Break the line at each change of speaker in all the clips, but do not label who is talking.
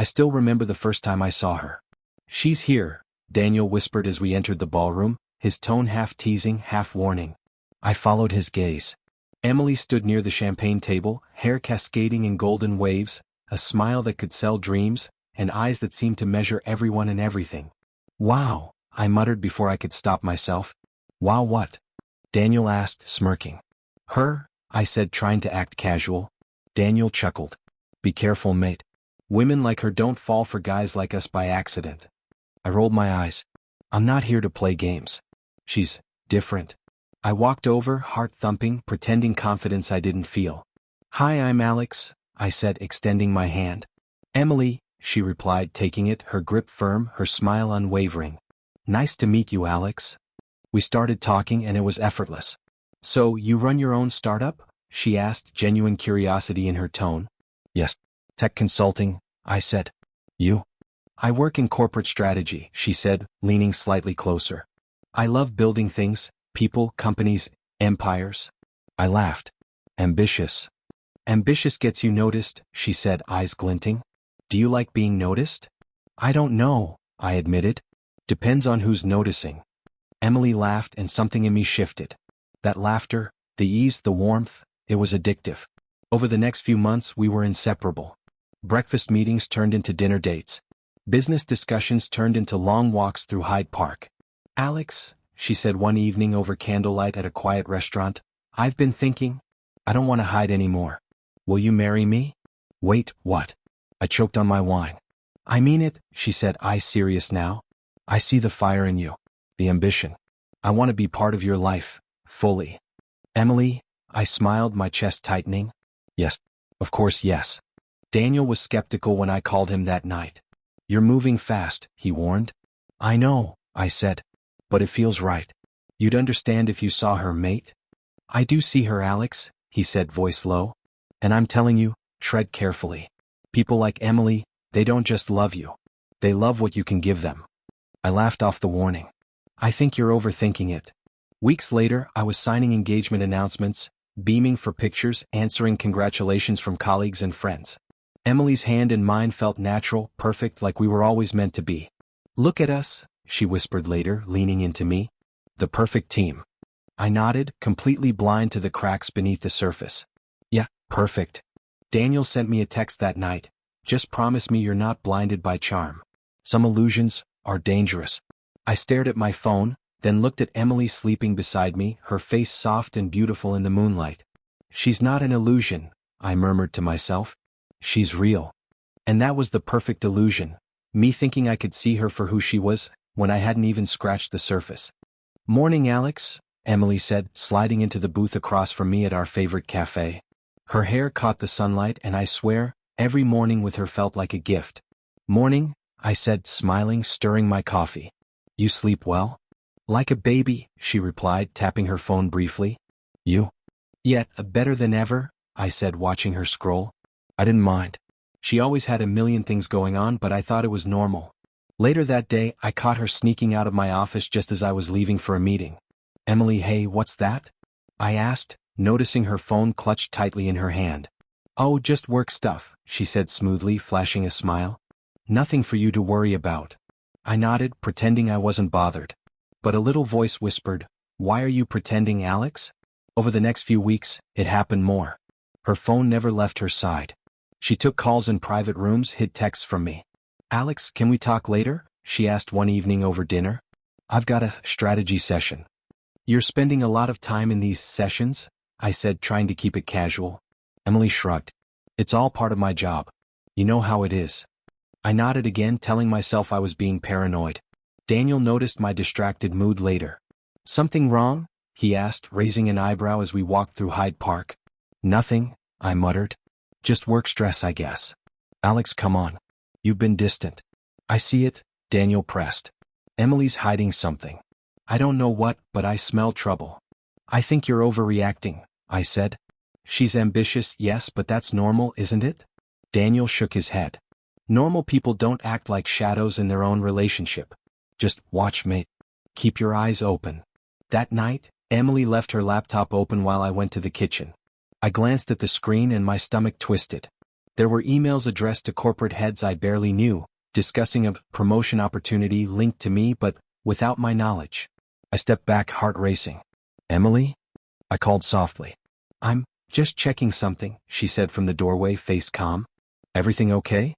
I still remember the first time I saw her. "She's here," Daniel whispered as we entered the ballroom, his tone half teasing, half warning. I followed his gaze. Emily stood near the champagne table, hair cascading in golden waves, a smile that could sell dreams, and eyes that seemed to measure everyone and everything. "Wow," I muttered before I could stop myself. "Wow what?" Daniel asked, smirking. "Her," I said, trying to act casual. Daniel chuckled. "Be careful, mate. Women like her don't fall for guys like us by accident." I rolled my eyes. "I'm not here to play games. She's different." I walked over, heart thumping, pretending confidence I didn't feel. "Hi, I'm Alex," I said, extending my hand. "Emily," she replied, taking it, her grip firm, her smile unwavering. "Nice to meet you, Alex." We started talking and it was effortless. "So, you run your own startup?" she asked, genuine curiosity in her tone. "Yes. Tech consulting," I said. "You?" "I work in corporate strategy," she said, leaning slightly closer. "I love building things, people, companies, empires." I laughed. "Ambitious." "Ambitious gets you noticed," she said, eyes glinting. "Do you like being noticed?" "I don't know," I admitted. "Depends on who's noticing." Emily laughed and something in me shifted. That laughter, the ease, the warmth, it was addictive. Over the next few months we were inseparable. Breakfast meetings turned into dinner dates. Business discussions turned into long walks through Hyde Park. "Alex," she said one evening over candlelight at a quiet restaurant, "I've been thinking. I don't want to hide anymore. Will you marry me?" "Wait, what?" I choked on my wine. "I mean it," she said, eyes serious now. "I see the fire in you. The ambition. I want to be part of your life, fully." "Emily," I smiled, my chest tightening. "Yes. Of course yes." Daniel was skeptical when I called him that night. "You're moving fast," he warned. "I know," I said. "But it feels right. You'd understand if you saw her, mate." "I do see her, Alex," he said, voice low. "And I'm telling you, tread carefully. People like Emily, they don't just love you. They love what you can give them." I laughed off the warning. "I think you're overthinking it." Weeks later, I was signing engagement announcements, beaming for pictures, answering congratulations from colleagues and friends. Emily's hand in mine felt natural, perfect, like we were always meant to be. "Look at us," she whispered later, leaning into me. "The perfect team." I nodded, completely blind to the cracks beneath the surface. "Yeah, perfect." Daniel sent me a text that night. "Just promise me you're not blinded by charm. Some illusions are dangerous." I stared at my phone, then looked at Emily sleeping beside me, her face soft and beautiful in the moonlight. "She's not an illusion," I murmured to myself. "She's real." And that was the perfect illusion, me thinking I could see her for who she was, when I hadn't even scratched the surface. "Morning, Alex," Emily said, sliding into the booth across from me at our favorite cafe. Her hair caught the sunlight and I swear, every morning with her felt like a gift. "Morning," I said, smiling, stirring my coffee. "You sleep well?" "Like a baby," she replied, tapping her phone briefly. "You?" "Yet, better than ever," I said, watching her scroll. I didn't mind. She always had a million things going on, but I thought it was normal. Later that day, I caught her sneaking out of my office just as I was leaving for a meeting. "Emily, hey, what's that?" I asked, noticing her phone clutched tightly in her hand. "Oh, just work stuff," she said smoothly, flashing a smile. "Nothing for you to worry about." I nodded, pretending I wasn't bothered. But a little voice whispered, "Why are you pretending, Alex?" Over the next few weeks, it happened more. Her phone never left her side. She took calls in private rooms, hid texts from me. "Alex, can we talk later?" she asked one evening over dinner. "I've got a strategy session." "You're spending a lot of time in these sessions?" I said, trying to keep it casual. Emily shrugged. "It's all part of my job. You know how it is." I nodded again, telling myself I was being paranoid. Daniel noticed my distracted mood later. "Something wrong?" he asked, raising an eyebrow as we walked through Hyde Park. "Nothing," I muttered. "Just work stress, I guess." "Alex, come on. You've been distant." "I see it," Daniel pressed. "Emily's hiding something. I don't know what, but I smell trouble." "I think you're overreacting," I said. "She's ambitious, yes, but that's normal, isn't it?" Daniel shook his head. "Normal people don't act like shadows in their own relationship. Just watch, mate. Keep your eyes open." That night, Emily left her laptop open while I went to the kitchen. I glanced at the screen and my stomach twisted. There were emails addressed to corporate heads I barely knew, discussing a promotion opportunity linked to me but without my knowledge. I stepped back, heart racing. "Emily?" I called softly. "I'm just checking something," she said from the doorway, face calm. "Everything okay?"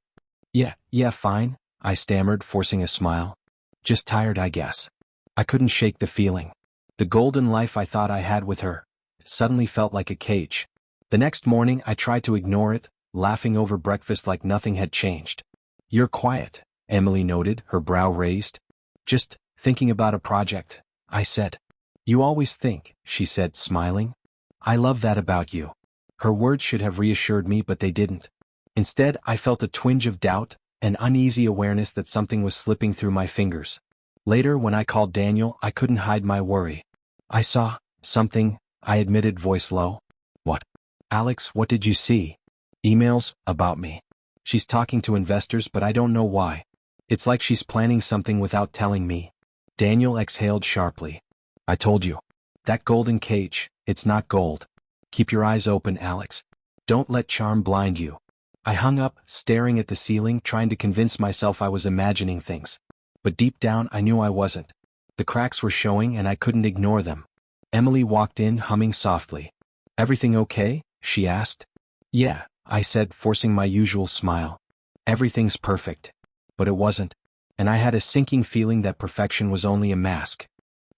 Yeah, fine," I stammered, forcing a smile. "Just tired, I guess." I couldn't shake the feeling. The golden life I thought I had with her suddenly felt like a cage. The next morning I tried to ignore it, laughing over breakfast like nothing had changed. "You're quiet," Emily noted, her brow raised. "Just thinking about a project," I said. "You always think," she said, smiling. "I love that about you." Her words should have reassured me, but they didn't. Instead, I felt a twinge of doubt, an uneasy awareness that something was slipping through my fingers. Later, when I called Daniel, I couldn't hide my worry. "I saw something," I admitted, voice low. "What?" "Alex, what did you see?" "Emails about me. She's talking to investors, but I don't know why. It's like she's planning something without telling me." Daniel exhaled sharply. "I told you. That golden cage, it's not gold. Keep your eyes open, Alex. Don't let charm blind you." I hung up, staring at the ceiling, trying to convince myself I was imagining things. But deep down I knew I wasn't. The cracks were showing and I couldn't ignore them. Emily walked in, humming softly. "Everything okay?" she asked. "Yeah," I said, forcing my usual smile. "Everything's perfect." But it wasn't. And I had a sinking feeling that perfection was only a mask.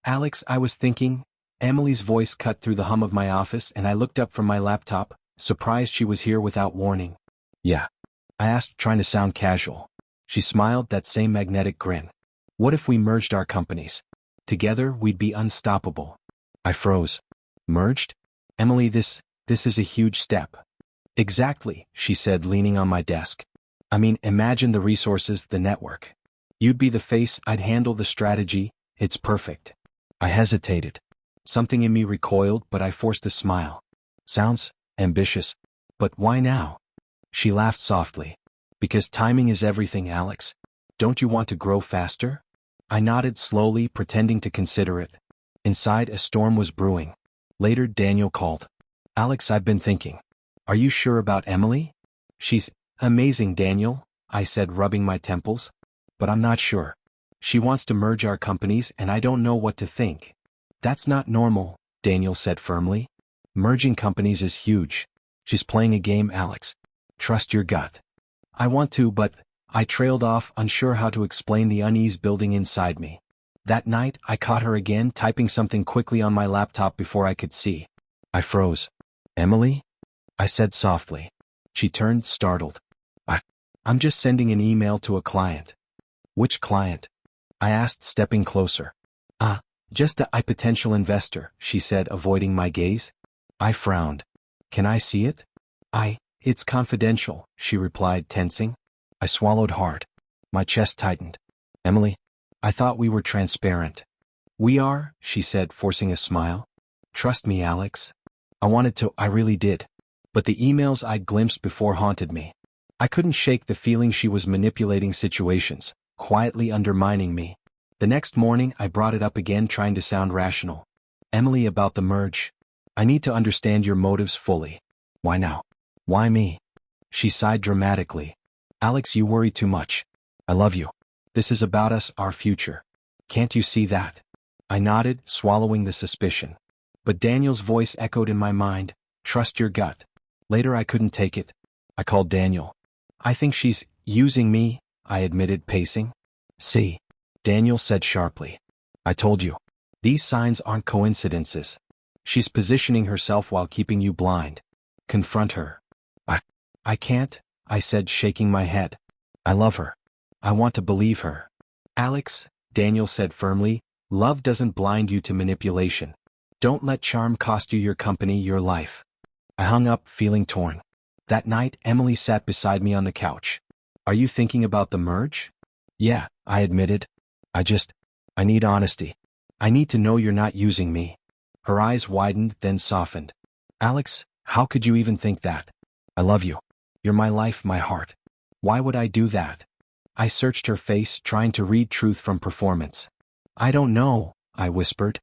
"Alex, I was thinking." Emily's voice cut through the hum of my office and I looked up from my laptop, surprised she was here without warning. "Yeah?" I asked, trying to sound casual. She smiled, that same magnetic grin. "What if we merged our companies? Together we'd be unstoppable." I froze. "Merged?" "Emily, this is a huge step." "Exactly," she said, leaning on my desk. "I mean, imagine the resources, the network. You'd be the face, I'd handle the strategy. It's perfect." I hesitated. Something in me recoiled, but I forced a smile. "Sounds ambitious. But why now?" She laughed softly. "Because timing is everything, Alex. Don't you want to grow faster?" I nodded slowly, pretending to consider it. Inside, a storm was brewing. Later, Daniel called. "Alex, I've been thinking. Are you sure about Emily?" "She's amazing, Daniel," I said, rubbing my temples. "But I'm not sure. She wants to merge our companies and I don't know what to think." "That's not normal," Daniel said firmly. "Merging companies is huge. She's playing a game, Alex. Trust your gut." "I want to, but..." I trailed off, unsure how to explain the unease building inside me. That night, I caught her again, typing something quickly on my laptop before I could see. I froze. "Emily?" I said softly. She turned, startled. I'm just sending an email to a client." "Which client?" I asked, stepping closer. Just a potential investor," she said, avoiding my gaze. I frowned. "Can I see it?" It's confidential," she replied, tensing. I swallowed hard. My chest tightened. "Emily, I thought we were transparent." "We are," she said, forcing a smile. "Trust me, Alex." I wanted to, I really did. But the emails I'd glimpsed before haunted me. I couldn't shake the feeling she was manipulating situations, quietly undermining me. The next morning I brought it up again, trying to sound rational. "Emily, about the merge. I need to understand your motives fully." "Why now? Why me?" She sighed dramatically. "Alex, you worry too much. I love you. This is about us, our future. Can't you see that?" I nodded, swallowing the suspicion. But Daniel's voice echoed in my mind. "Trust your gut." Later I couldn't take it. I called Daniel. "I think she's using me," I admitted, pacing. "See," Daniel said sharply. "I told you. These signs aren't coincidences. She's positioning herself while keeping you blind. Confront her." I can't," I said, shaking my head. "I love her. I want to believe her." "Alex," Daniel said firmly, "love doesn't blind you to manipulation. Don't let charm cost you your company, your life." I hung up, feeling torn. That night, Emily sat beside me on the couch. "Are you thinking about the merge?" "Yeah," I admitted. I need honesty. I need to know you're not using me." Her eyes widened, then softened. "Alex, how could you even think that? I love you. You're my life, my heart. Why would I do that?" I searched her face, trying to read truth from performance. "I don't know," I whispered.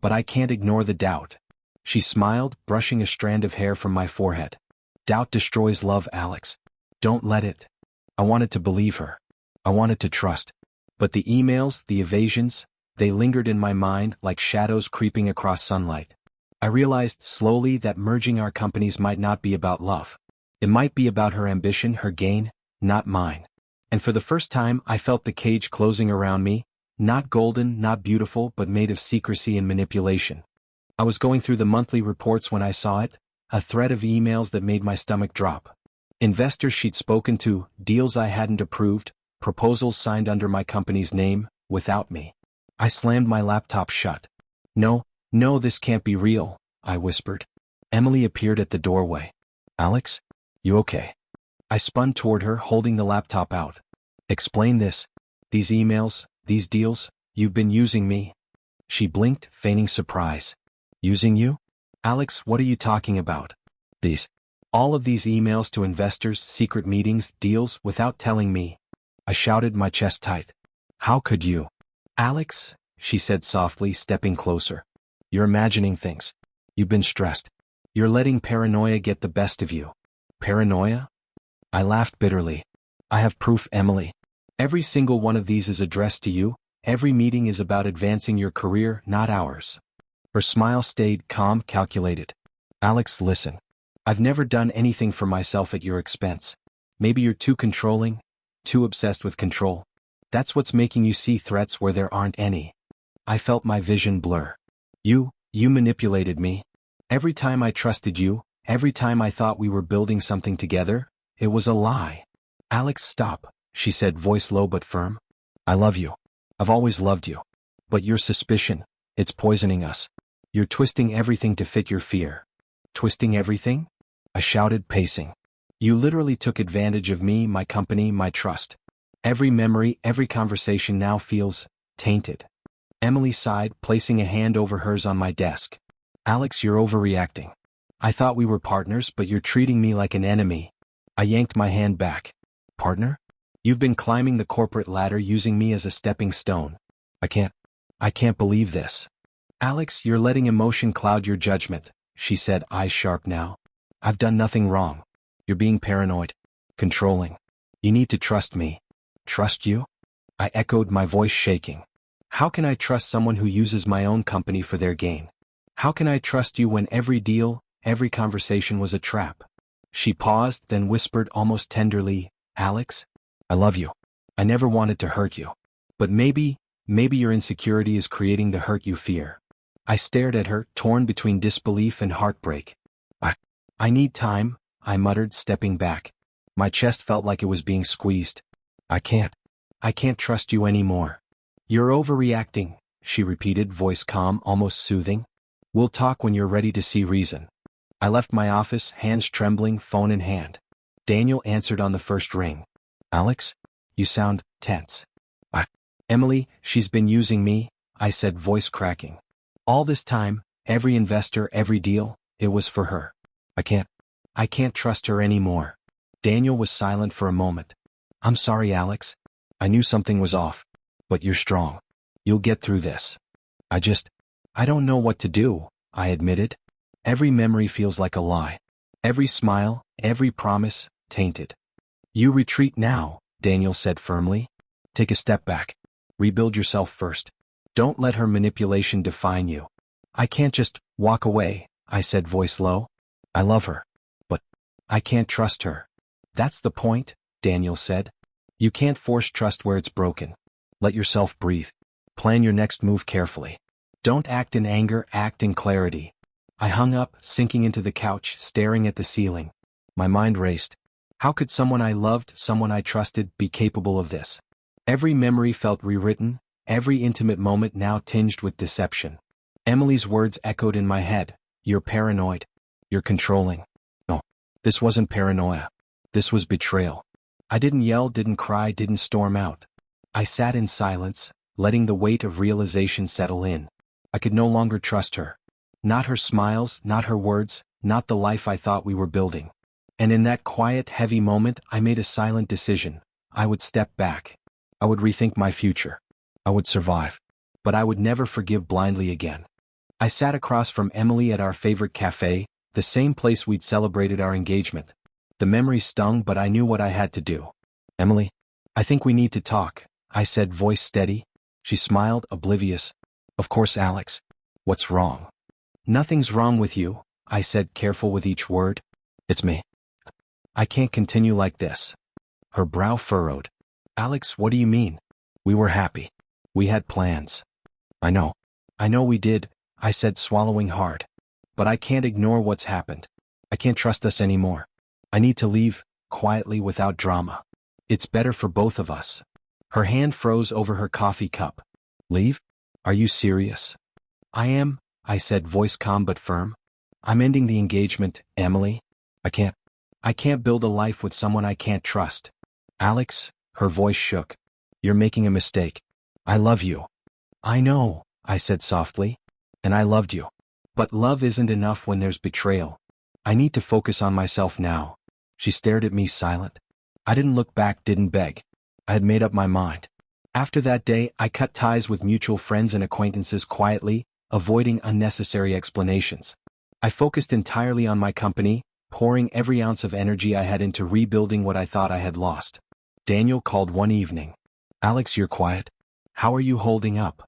"But I can't ignore the doubt." She smiled, brushing a strand of hair from my forehead. "Doubt destroys love, Alex. Don't let it. I wanted to believe her. I wanted to trust. But the emails, the evasions, they lingered in my mind like shadows creeping across sunlight. I realized slowly that merging our companies might not be about love. It might be about her ambition, her gain, not mine. And for the first time I felt the cage closing around me, not golden, not beautiful, but made of secrecy and manipulation. I was going through the monthly reports when I saw it, a thread of emails that made my stomach drop. Investors she'd spoken to, deals I hadn't approved, proposals signed under my company's name, without me. I slammed my laptop shut. No, this can't be real, I whispered. Emily appeared at the doorway. Alex? You okay? I spun toward her, holding the laptop out. Explain this. These emails, these deals, you've been using me. She blinked, feigning surprise. Using you? Alex, what are you talking about? All of these emails to investors, secret meetings, deals, without telling me. I shouted, my chest tight. How could you? Alex, she said softly, stepping closer. You're imagining things. You've been stressed. You're letting paranoia get the best of you. Paranoia? I laughed bitterly. I have proof, Emily. Every single one of these is addressed to you. Every meeting is about advancing your career, not ours. Her smile stayed calm, calculated. Alex, listen. I've never done anything for myself at your expense. Maybe you're too controlling, too obsessed with control. That's what's making you see threats where there aren't any. I felt my vision blur. You manipulated me. Every time I trusted you, every time I thought we were building something together, it was a lie. Alex, stop, she said, voice low but firm. I love you. I've always loved you. But your suspicion, it's poisoning us. You're twisting everything to fit your fear. Twisting everything? I shouted, pacing. You literally took advantage of me, my company, my trust. Every memory, every conversation now feels tainted. Emily sighed, placing a hand over hers on my desk. Alex, you're overreacting. I thought we were partners, but you're treating me like an enemy. I yanked my hand back. Partner? You've been climbing the corporate ladder using me as a stepping stone. I can't believe this. Alex, you're letting emotion cloud your judgment, she said, eyes sharp now. I've done nothing wrong. You're being paranoid. Controlling. You need to trust me. Trust you? I echoed, my voice shaking. How can I trust someone who uses my own company for their gain? How can I trust you when every deal, every conversation was a trap? She paused, then whispered almost tenderly, Alex, I love you. I never wanted to hurt you. But maybe your insecurity is creating the hurt you fear. I stared at her, torn between disbelief and heartbreak. I need time, I muttered, stepping back. My chest felt like it was being squeezed. I can't trust you anymore. You're overreacting, she repeated, voice calm, almost soothing. We'll talk when you're ready to see reason. I left my office, hands trembling, phone in hand. Daniel answered on the first ring. Alex, you sound tense. Emily, she's been using me, I said, voice cracking. All this time, every investor, every deal, it was for her. I can't trust her anymore. Daniel was silent for a moment. I'm sorry, Alex. I knew something was off. But you're strong. You'll get through this. I don't know what to do, I admitted. Every memory feels like a lie. Every smile, every promise, tainted. You retreat now, Daniel said firmly. Take a step back. Rebuild yourself first. Don't let her manipulation define you. I can't just walk away, I said, voice low. I love her. But I can't trust her. That's the point, Daniel said. You can't force trust where it's broken. Let yourself breathe. Plan your next move carefully. Don't act in anger, act in clarity. I hung up, sinking into the couch, staring at the ceiling. My mind raced. How could someone I loved, someone I trusted, be capable of this? Every memory felt rewritten, every intimate moment now tinged with deception. Emily's words echoed in my head. You're paranoid. You're controlling. No, this wasn't paranoia. This was betrayal. I didn't yell, didn't cry, didn't storm out. I sat in silence, letting the weight of realization settle in. I could no longer trust her. Not her smiles, not her words, not the life I thought we were building. And in that quiet, heavy moment, I made a silent decision. I would step back. I would rethink my future. I would survive. But I would never forgive blindly again. I sat across from Emily at our favorite cafe, the same place we'd celebrated our engagement. The memory stung, but I knew what I had to do. Emily, I think we need to talk, I said, voice steady. She smiled, oblivious. Of course, Alex. What's wrong? Nothing's wrong with you, I said, careful with each word. It's me. I can't continue like this. Her brow furrowed. Alex, what do you mean? We were happy. We had plans. I know we did, I said, swallowing hard. But I can't ignore what's happened. I can't trust us anymore. I need to leave, quietly, without drama. It's better for both of us. Her hand froze over her coffee cup. Leave? Are you serious? I am, I said, voice calm but firm. I'm ending the engagement, Emily. I can't build a life with someone I can't trust. Alex, her voice shook. You're making a mistake. I love you. I know, I said softly. And I loved you. But love isn't enough when there's betrayal. I need to focus on myself now. She stared at me, silent. I didn't look back, didn't beg. I had made up my mind. After that day, I cut ties with mutual friends and acquaintances quietly, avoiding unnecessary explanations. I focused entirely on my company, pouring every ounce of energy I had into rebuilding what I thought I had lost. Daniel called one evening. Alex, you're quiet. How are you holding up?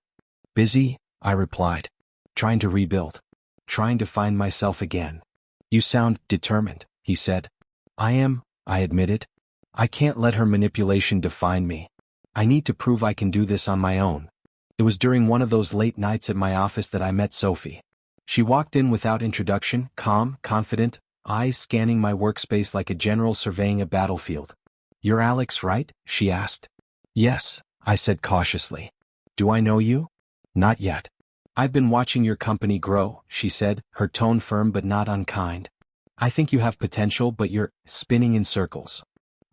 Busy, I replied. Trying to rebuild. Trying to find myself again. You sound determined, he said. I am, I admitted. I can't let her manipulation define me. I need to prove I can do this on my own. It was during one of those late nights at my office that I met Sophie. She walked in without introduction, calm, confident, eyes scanning my workspace like a general surveying a battlefield. You're Alex, right? She asked. Yes, I said cautiously. Do I know you? Not yet. I've been watching your company grow, she said, her tone firm but not unkind. I think you have potential, but you're spinning in circles.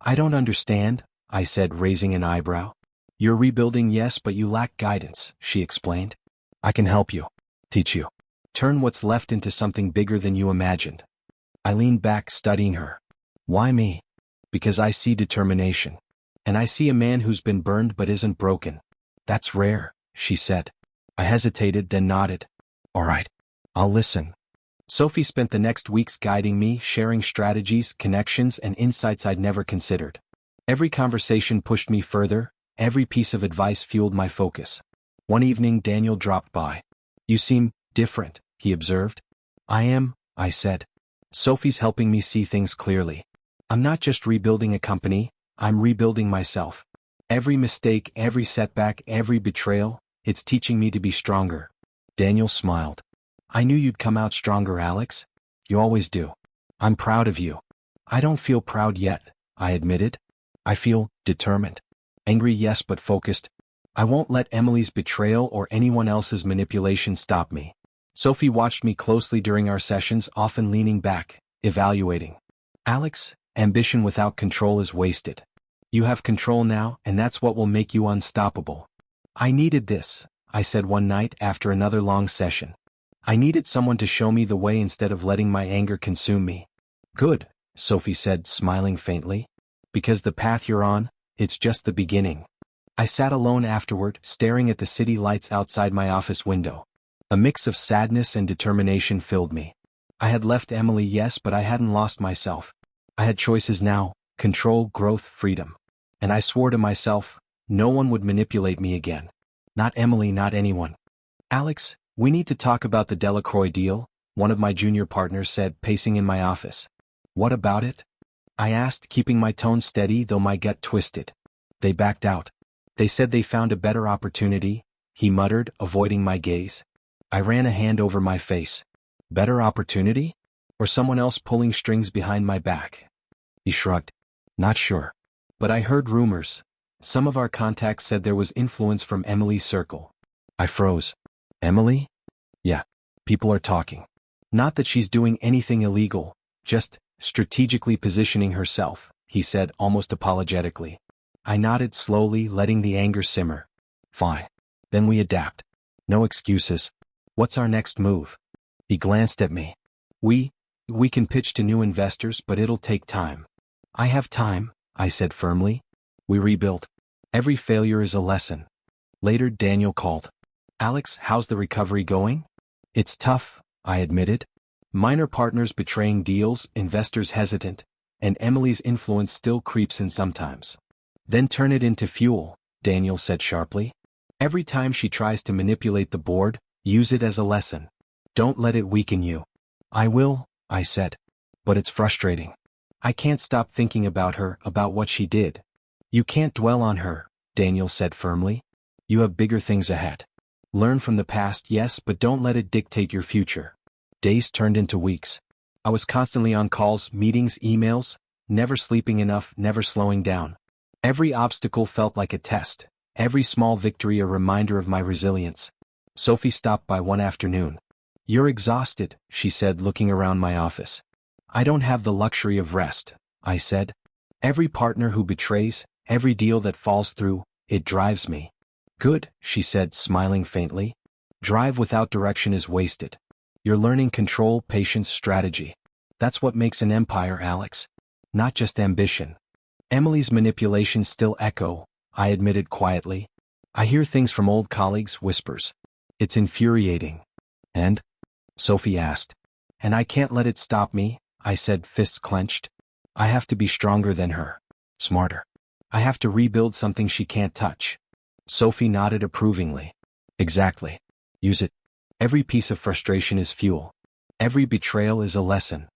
I don't understand, I said, raising an eyebrow. You're rebuilding, yes, but you lack guidance, she explained. I can help you. Teach you. Turn what's left into something bigger than you imagined. I leaned back, studying her. Why me? Because I see determination. And I see a man who's been burned but isn't broken. That's rare, she said. I hesitated, then nodded. All right. I'll listen. Sophie spent the next weeks guiding me, sharing strategies, connections, and insights I'd never considered. Every conversation pushed me further, every piece of advice fueled my focus. One evening, Daniel dropped by. You seem different, he observed. I am, I said. Sophie's helping me see things clearly. I'm not just rebuilding a company, I'm rebuilding myself. Every mistake, every setback, every betrayal, it's teaching me to be stronger. Daniel smiled. I knew you'd come out stronger, Alex. You always do. I'm proud of you. I don't feel proud yet, I admitted. I feel determined. Angry, yes, but focused. I won't let Emily's betrayal or anyone else's manipulation stop me. Sophie watched me closely during our sessions, often leaning back, evaluating. Alex, ambition without control is wasted. You have control now, and that's what will make you unstoppable. I needed this, I said one night after another long session. I needed someone to show me the way instead of letting my anger consume me. Good, Sophie said, smiling faintly. Because the path you're on, it's just the beginning. I sat alone afterward, staring at the city lights outside my office window. A mix of sadness and determination filled me. I had left Emily, yes, but I hadn't lost myself. I had choices now: control, growth, freedom. And I swore to myself, no one would manipulate me again. Not Emily, not anyone. Alex, we need to talk about the Delacroix deal, one of my junior partners said, pacing in my office. What about it? I asked, keeping my tone steady though my gut twisted. They backed out. They said they found a better opportunity, he muttered, avoiding my gaze. I ran a hand over my face. Better opportunity? Or someone else pulling strings behind my back? He shrugged. Not sure. But I heard rumors. Some of our contacts said there was influence from Emily's circle. I froze. Emily? Yeah. People are talking. Not that she's doing anything illegal, just strategically positioning herself, he said almost apologetically. I nodded slowly, letting the anger simmer. Fine. Then we adapt. No excuses. What's our next move? He glanced at me. We can pitch to new investors, but it'll take time. I have time, I said firmly. We rebuild. Every failure is a lesson. Later, Daniel called. Alex, how's the recovery going? It's tough, I admitted. Minor partners betraying deals, investors hesitant, and Emily's influence still creeps in sometimes. Then turn it into fuel, Daniel said sharply. Every time she tries to manipulate the board, use it as a lesson. Don't let it weaken you. I will, I said. But it's frustrating. I can't stop thinking about her, about what she did. You can't dwell on her, Daniel said firmly. You have bigger things ahead. Learn from the past, yes, but don't let it dictate your future. Days turned into weeks. I was constantly on calls, meetings, emails, never sleeping enough, never slowing down. Every obstacle felt like a test, every small victory a reminder of my resilience. Sophie stopped by one afternoon. You're exhausted, she said, looking around my office. I don't have the luxury of rest, I said. Every partner who betrays, every deal that falls through, it drives me. Good, she said, smiling faintly. Drive without direction is wasted. You're learning control, patience, strategy. That's what makes an empire, Alex. Not just ambition. Emily's manipulations still echo, I admitted quietly. I hear things from old colleagues, whispers. It's infuriating. And? Sophie asked. And I can't let it stop me, I said, fists clenched. I have to be stronger than her. Smarter. I have to rebuild something she can't touch. Sophie nodded approvingly. Exactly. Use it. Every piece of frustration is fuel. Every betrayal is a lesson.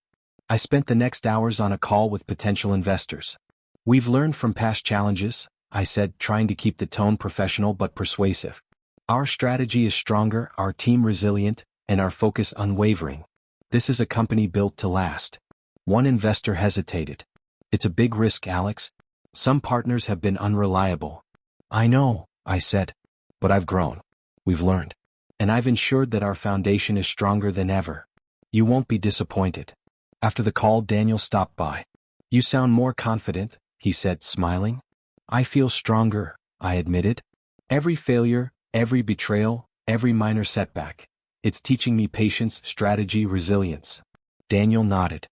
I spent the next hours on a call with potential investors. We've learned from past challenges, I said, trying to keep the tone professional but persuasive. Our strategy is stronger, our team resilient, and our focus unwavering. This is a company built to last. One investor hesitated. It's a big risk, Alex. Some partners have been unreliable. I know, I said. But I've grown. We've learned. And I've ensured that our foundation is stronger than ever. You won't be disappointed. After the call, Daniel stopped by. You sound more confident, he said, smiling. I feel stronger, I admitted. Every failure, every betrayal, every minor setback. It's teaching me patience, strategy, resilience. Daniel nodded.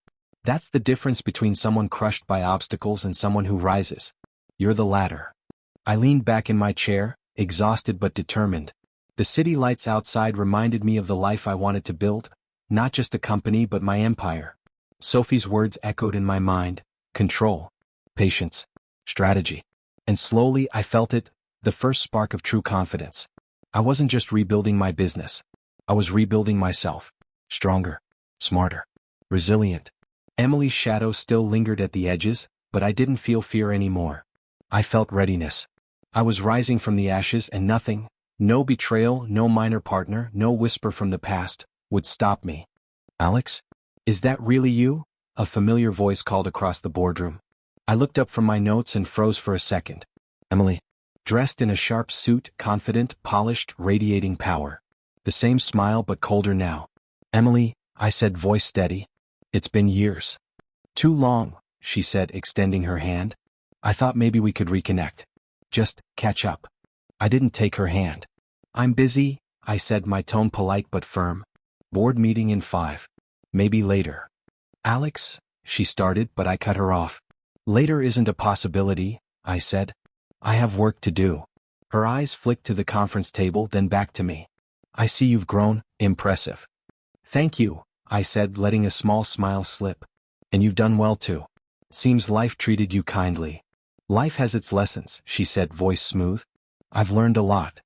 That's the difference between someone crushed by obstacles and someone who rises. You're the latter. I leaned back in my chair, exhausted but determined. The city lights outside reminded me of the life I wanted to build, not just a company but my empire. Sophie's words echoed in my mind: control, patience, strategy. And slowly I felt it, the first spark of true confidence. I wasn't just rebuilding my business. I was rebuilding myself. Stronger, smarter, resilient. Emily's shadow still lingered at the edges, but I didn't feel fear anymore. I felt readiness. I was rising from the ashes, and nothing, no betrayal, no minor partner, no whisper from the past, would stop me. Alex? Is that really you? A familiar voice called across the boardroom. I looked up from my notes and froze for a second. Emily. Dressed in a sharp suit, confident, polished, radiating power. The same smile but colder now. Emily, I said, voice steady. It's been years. Too long, she said, extending her hand. I thought maybe we could reconnect. Just catch up. I didn't take her hand. I'm busy, I said, my tone polite but firm. Board meeting in 5. Maybe later. Alex, she started, but I cut her off. Later isn't a possibility, I said. I have work to do. Her eyes flicked to the conference table, then back to me. I see you've grown. Impressive. Thank you, I said, letting a small smile slip. And you've done well too. Seems life treated you kindly. Life has its lessons, she said, voice smooth. I've learned a lot.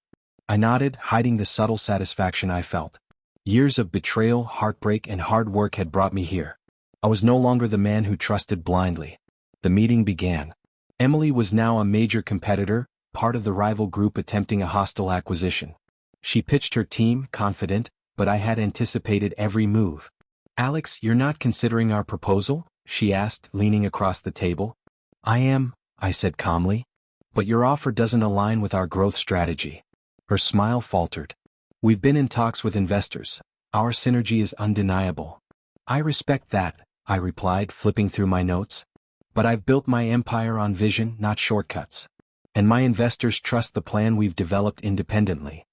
I nodded, hiding the subtle satisfaction I felt. Years of betrayal, heartbreak, and hard work had brought me here. I was no longer the man who trusted blindly. The meeting began. Emily was now a major competitor, part of the rival group attempting a hostile acquisition. She pitched her team, confident, but I had anticipated every move. Alex, you're not considering our proposal? She asked, leaning across the table. I am, I said calmly. But your offer doesn't align with our growth strategy. Her smile faltered. We've been in talks with investors. Our synergy is undeniable. I respect that, I replied, flipping through my notes. But I've built my empire on vision, not shortcuts. And my investors trust the plan we've developed independently.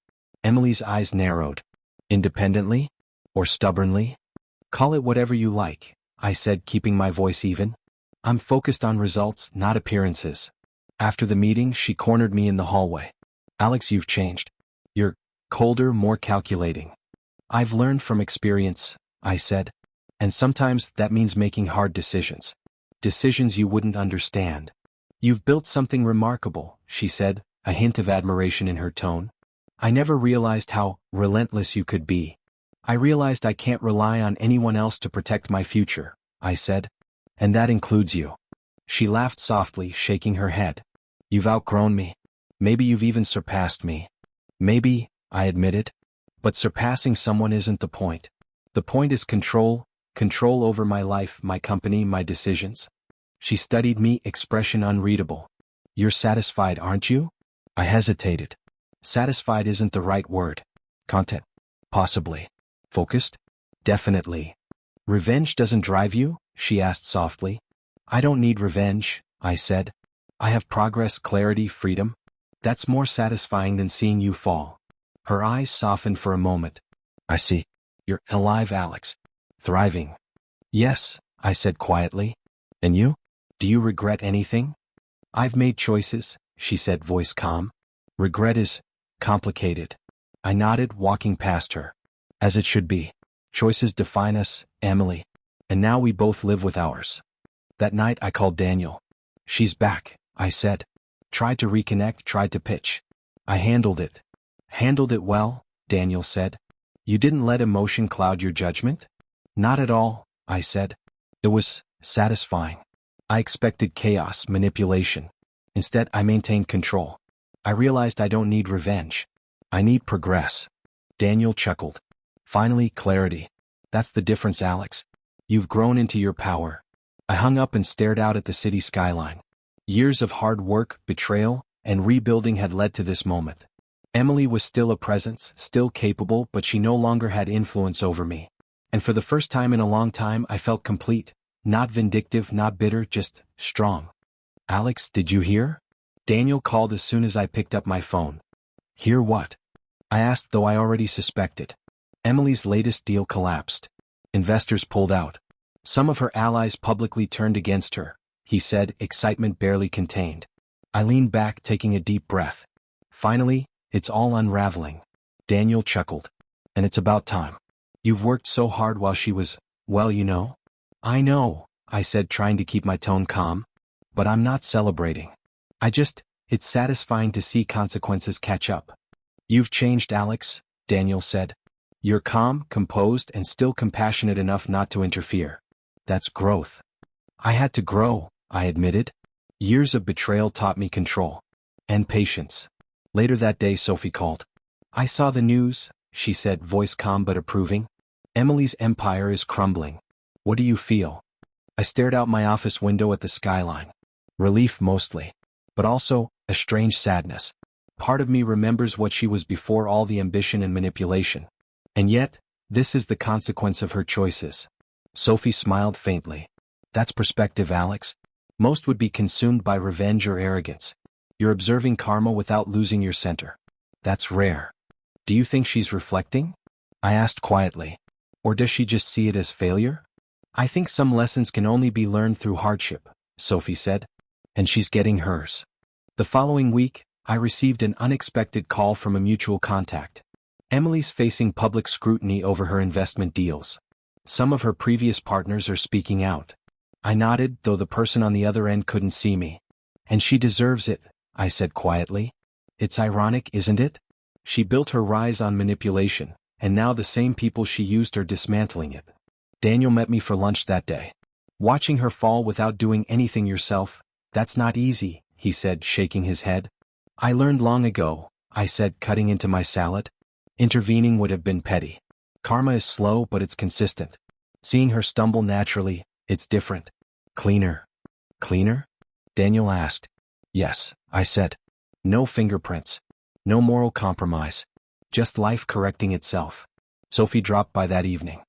Emily's eyes narrowed. Independently? Or stubbornly? Call it whatever you like, I said, keeping my voice even. I'm focused on results, not appearances. After the meeting, she cornered me in the hallway. Alex, you've changed. You're colder, more calculating. I've learned from experience, I said. And sometimes that means making hard decisions. decisions you wouldn't understand. You've built something remarkable, she said, a hint of admiration in her tone. I never realized how relentless you could be. I realized I can't rely on anyone else to protect my future, I said. And that includes you. She laughed softly, shaking her head. You've outgrown me. Maybe you've even surpassed me. Maybe, I admitted. But surpassing someone isn't the point. The point is control over my life, my company, my decisions. She studied me, expression unreadable. You're satisfied, aren't you? I hesitated. Satisfied isn't the right word. Content? Possibly. Focused? Definitely. Revenge doesn't drive you? She asked softly. I don't need revenge, I said. I have progress, clarity, freedom. That's more satisfying than seeing you fall. Her eyes softened for a moment. I see. You're alive, Alex. Thriving. Yes, I said quietly. And you? Do you regret anything? I've made choices, she said, voice calm. Regret is complicated. I nodded, walking past her. As it should be. Choices define us, Emily. And now we both live with ours. That night I called Daniel. She's back, I said. Tried to reconnect, tried to pitch. I handled it. Handled it well, Daniel said. You didn't let emotion cloud your judgment? Not at all, I said. It was satisfying. I expected chaos, manipulation. Instead, I maintained control. I realized I don't need revenge. I need progress. Daniel chuckled. Finally, clarity. That's the difference, Alex. You've grown into your power. I hung up and stared out at the city skyline. Years of hard work, betrayal, and rebuilding had led to this moment. Emily was still a presence, still capable, but she no longer had influence over me. And for the first time in a long time, I felt complete. Not vindictive, not bitter, just strong. Alex, did you hear? Daniel called as soon as I picked up my phone. Hear what? I asked, though I already suspected. Emily's latest deal collapsed. Investors pulled out. Some of her allies publicly turned against her, he said, excitement barely contained. I leaned back, taking a deep breath. Finally, it's all unraveling. Daniel chuckled. And it's about time. You've worked so hard while she was, well, you know. I know, I said, trying to keep my tone calm. But I'm not celebrating. It's satisfying to see consequences catch up. You've changed, Alex, Daniel said. You're calm, composed, and still compassionate enough not to interfere. That's growth. I had to grow, I admitted. Years of betrayal taught me control. And patience. Later that day, Sophie called. I saw the news, she said, voice calm but approving. Emily's empire is crumbling. What do you feel? I stared out my office window at the skyline. Relief mostly. But also, a strange sadness. Part of me remembers what she was before all the ambition and manipulation. And yet, this is the consequence of her choices. Sophie smiled faintly. That's perspective, Alex. Most would be consumed by revenge or arrogance. You're observing karma without losing your center. That's rare. Do you think she's reflecting? I asked quietly. Or does she just see it as failure? I think some lessons can only be learned through hardship, Sophie said. And she's getting hers. The following week, I received an unexpected call from a mutual contact. Emily's facing public scrutiny over her investment deals. Some of her previous partners are speaking out. I nodded, though the person on the other end couldn't see me. And she deserves it, I said quietly. It's ironic, isn't it? She built her rise on manipulation, and now the same people she used are dismantling it. Daniel met me for lunch that day. Watching her fall without doing anything yourself, that's not easy, he said, shaking his head. I learned long ago, I said, cutting into my salad. Intervening would have been petty. Karma is slow, but it's consistent. Seeing her stumble naturally, it's different. Cleaner. Cleaner? Daniel asked. Yes, I said. No fingerprints. No moral compromise. Just life correcting itself. Sophie dropped by that evening.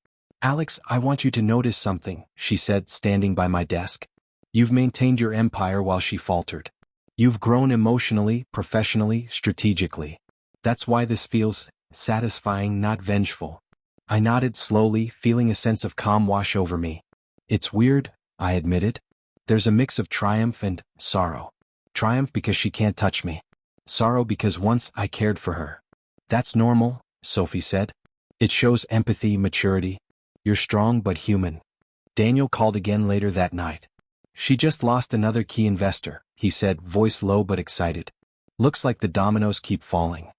Alex, I want you to notice something, she said, standing by my desk. You've maintained your empire while she faltered. You've grown emotionally, professionally, strategically. That's why this feels satisfying, not vengeful. I nodded slowly, feeling a sense of calm wash over me. It's weird, I admitted. There's a mix of triumph and sorrow. Triumph because she can't touch me. Sorrow because once I cared for her. That's normal, Sophie said. It shows empathy, maturity. You're strong but human. Daniel called again later that night. She just lost another key investor, he said, voice low but excited. Looks like the dominoes keep falling.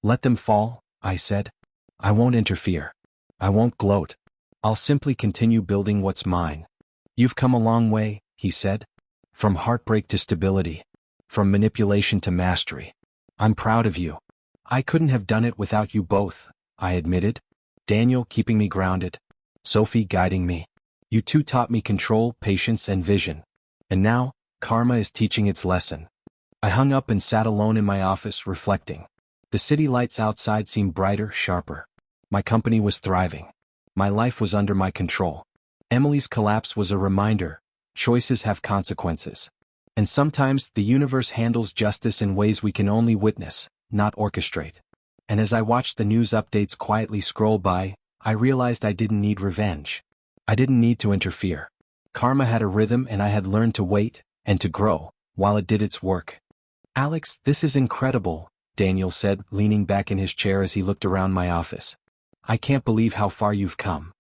Let them fall, I said. I won't interfere. I won't gloat. I'll simply continue building what's mine. You've come a long way, he said. From heartbreak to stability. From manipulation to mastery. I'm proud of you. I couldn't have done it without you both, I admitted. Daniel keeping me grounded. Sophie guiding me. You two taught me control, patience, and vision. And now, karma is teaching its lesson. I hung up and sat alone in my office, reflecting. The city lights outside seemed brighter, sharper. My company was thriving. My life was under my control. Emily's collapse was a reminder. Choices have consequences. And sometimes the universe handles justice in ways we can only witness, not orchestrate. And as I watched the news updates quietly scroll by, I realized I didn't need revenge. I didn't need to interfere. Karma had a rhythm and I had learned to wait, and to grow, while it did its work. Alex, this is incredible, Daniel said, leaning back in his chair as he looked around my office. I can't believe how far you've come.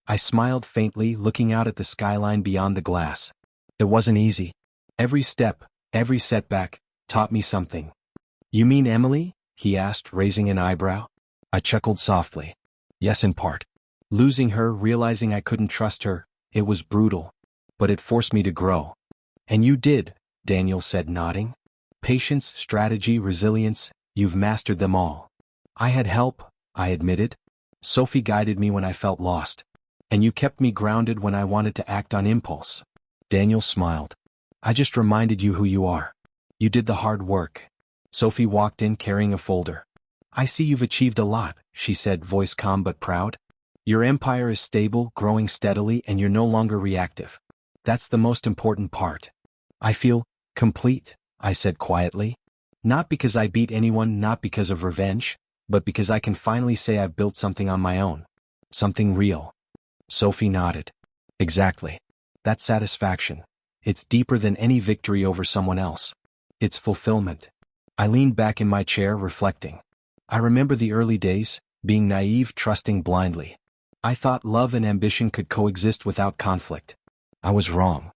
I smiled faintly, looking out at the skyline beyond the glass. It wasn't easy. Every step, every setback, taught me something. You mean Emily? He asked, raising an eyebrow. I chuckled softly. Yes, in part. Losing her, realizing I couldn't trust her, it was brutal. But it forced me to grow. And you did, Daniel said, nodding. Patience, strategy, resilience, you've mastered them all. I had help, I admitted. Sophie guided me when I felt lost. And you kept me grounded when I wanted to act on impulse. Daniel smiled. I just reminded you who you are. You did the hard work. Sophie walked in carrying a folder. I see you've achieved a lot, she said, voice calm but proud. Your empire is stable, growing steadily, and you're no longer reactive. That's the most important part. I feel complete, I said quietly. Not because I beat anyone, not because of revenge, but because I can finally say I've built something on my own. Something real. Sophie nodded. Exactly. That's satisfaction. It's deeper than any victory over someone else. It's fulfillment. I leaned back in my chair, reflecting. I remember the early days, being naive, trusting blindly. I thought love and ambition could coexist without conflict. I was wrong.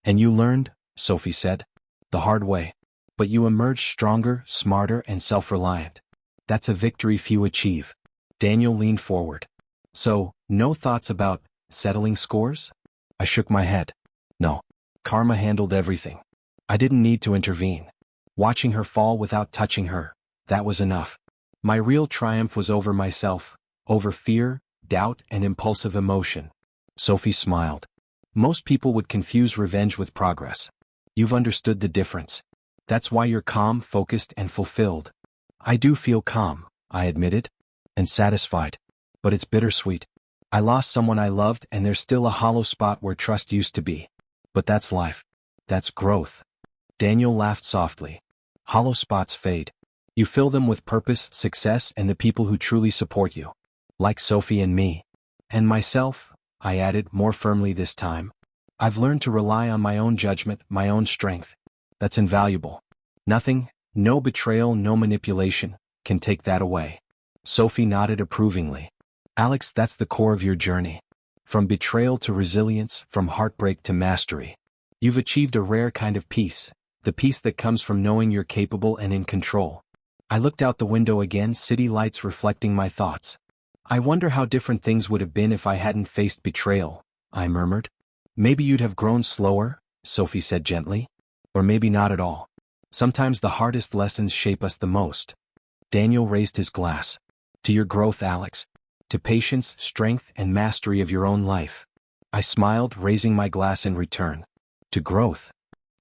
And you learned, Sophie said, the hard way. But you emerged stronger, smarter, and self-reliant. That's a victory few achieve. Daniel leaned forward. So, no thoughts about settling scores? I shook my head. No. Karma handled everything. I didn't need to intervene. Watching her fall without touching her, that was enough. My real triumph was over myself, over fear, doubt, and impulsive emotion. Sophie smiled. Most people would confuse revenge with progress. You've understood the difference. That's why you're calm, focused, and fulfilled. I do feel calm, I admitted, and satisfied. But it's bittersweet. I lost someone I loved, and there's still a hollow spot where trust used to be. But that's life. That's growth. Daniel laughed softly. Hollow spots fade. You fill them with purpose, success, and the people who truly support you. Like Sophie and me. And myself, I added, more firmly this time. I've learned to rely on my own judgment, my own strength. That's invaluable. Nothing, no betrayal, no manipulation, can take that away. Sophie nodded approvingly. Alex, that's the core of your journey. From betrayal to resilience, from heartbreak to mastery. You've achieved a rare kind of peace, the peace that comes from knowing you're capable and in control. I looked out the window again, city lights reflecting my thoughts. I wonder how different things would have been if I hadn't faced betrayal, I murmured. Maybe you'd have grown slower, Sophie said gently. Or maybe not at all. Sometimes the hardest lessons shape us the most. Daniel raised his glass. To your growth, Alex. To patience, strength, and mastery of your own life. I smiled, raising my glass in return. To growth.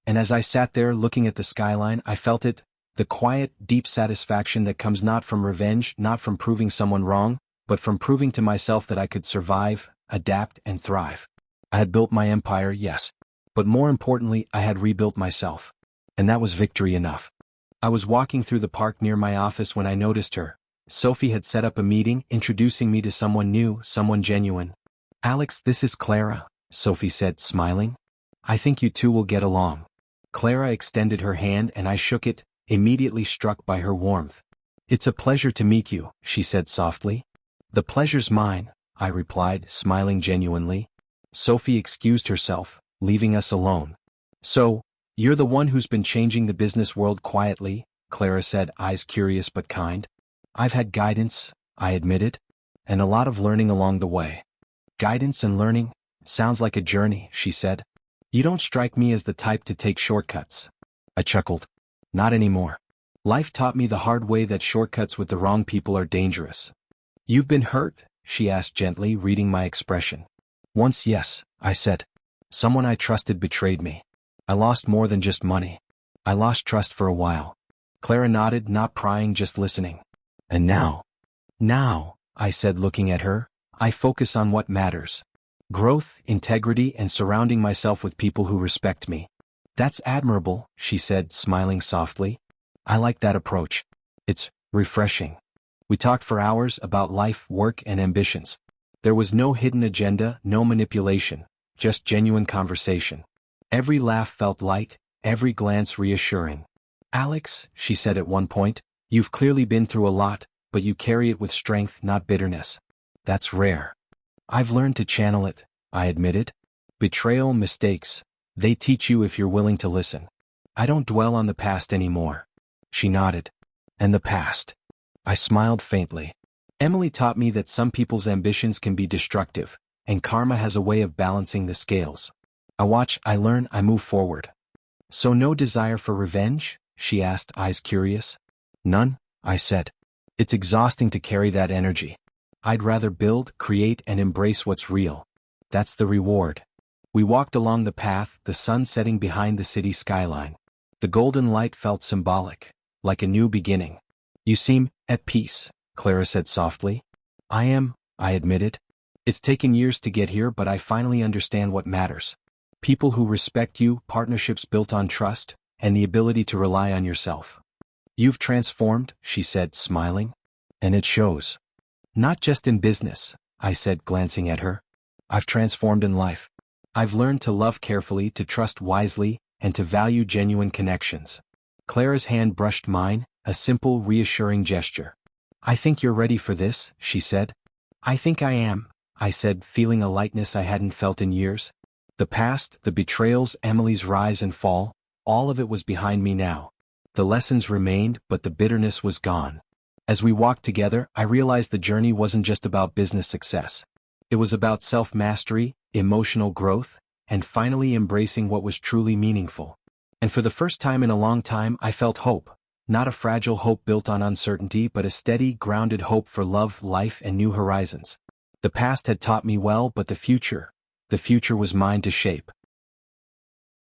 And as I sat there looking at the skyline, I felt it, the quiet, deep satisfaction that comes not from revenge, not from proving someone wrong, but from proving to myself that I could survive, adapt, and thrive. I had built my empire, yes. But more importantly, I had rebuilt myself. And that was victory enough. I was walking through the park near my office when I noticed her. Sophie had set up a meeting, introducing me to someone new, someone genuine. Alex, this is Clara, Sophie said, smiling. I think you two will get along. Clara extended her hand and I shook it, immediately struck by her warmth. It's a pleasure to meet you, she said softly. The pleasure's mine, I replied, smiling genuinely. Sophie excused herself, leaving us alone. So, you're the one who's been changing the business world quietly, Clara said, eyes curious but kind. I've had guidance, I admitted, and a lot of learning along the way. Guidance and learning? Sounds like a journey, she said. You don't strike me as the type to take shortcuts. I chuckled. Not anymore. Life taught me the hard way that shortcuts with the wrong people are dangerous. You've been hurt? She asked gently, reading my expression. Once, yes, I said. Someone I trusted betrayed me. I lost more than just money. I lost trust for a while. Clara nodded, not prying, just listening. And now? Now, I said, looking at her, I focus on what matters. Growth, integrity, and surrounding myself with people who respect me. That's admirable, she said, smiling softly. I like that approach. It's refreshing. We talked for hours about life, work, and ambitions. There was no hidden agenda, no manipulation, just genuine conversation. Every laugh felt light, every glance reassuring. Alex, she said at one point, you've clearly been through a lot, but you carry it with strength, not bitterness. That's rare. I've learned to channel it, I admitted. Betrayal, mistakes, they teach you if you're willing to listen. I don't dwell on the past anymore. She nodded. And the past? I smiled faintly. Emily taught me that some people's ambitions can be destructive, and karma has a way of balancing the scales. I watch, I learn, I move forward. So no desire for revenge? She asked, eyes curious. None, I said. It's exhausting to carry that energy. I'd rather build, create, and embrace what's real. That's the reward. We walked along the path, the sun setting behind the city skyline. The golden light felt symbolic, like a new beginning. You seem at peace, Clara said softly. I am, I admitted. It's taken years to get here, but I finally understand what matters. People who respect you, partnerships built on trust, and the ability to rely on yourself. You've transformed, she said, smiling. And it shows. Not just in business, I said, glancing at her. I've transformed in life. I've learned to love carefully, to trust wisely, and to value genuine connections. Clara's hand brushed mine, a simple, reassuring gesture. I think you're ready for this, she said. I think I am, I said, feeling a lightness I hadn't felt in years. The past, the betrayals, Emily's rise and fall, all of it was behind me now. The lessons remained, but the bitterness was gone. As we walked together, I realized the journey wasn't just about business success. It was about self-mastery, emotional growth, and finally embracing what was truly meaningful. And for the first time in a long time, I felt hope. Not a fragile hope built on uncertainty, but a steady, grounded hope for love, life, and new horizons. The past had taught me well, but the future was mine to shape.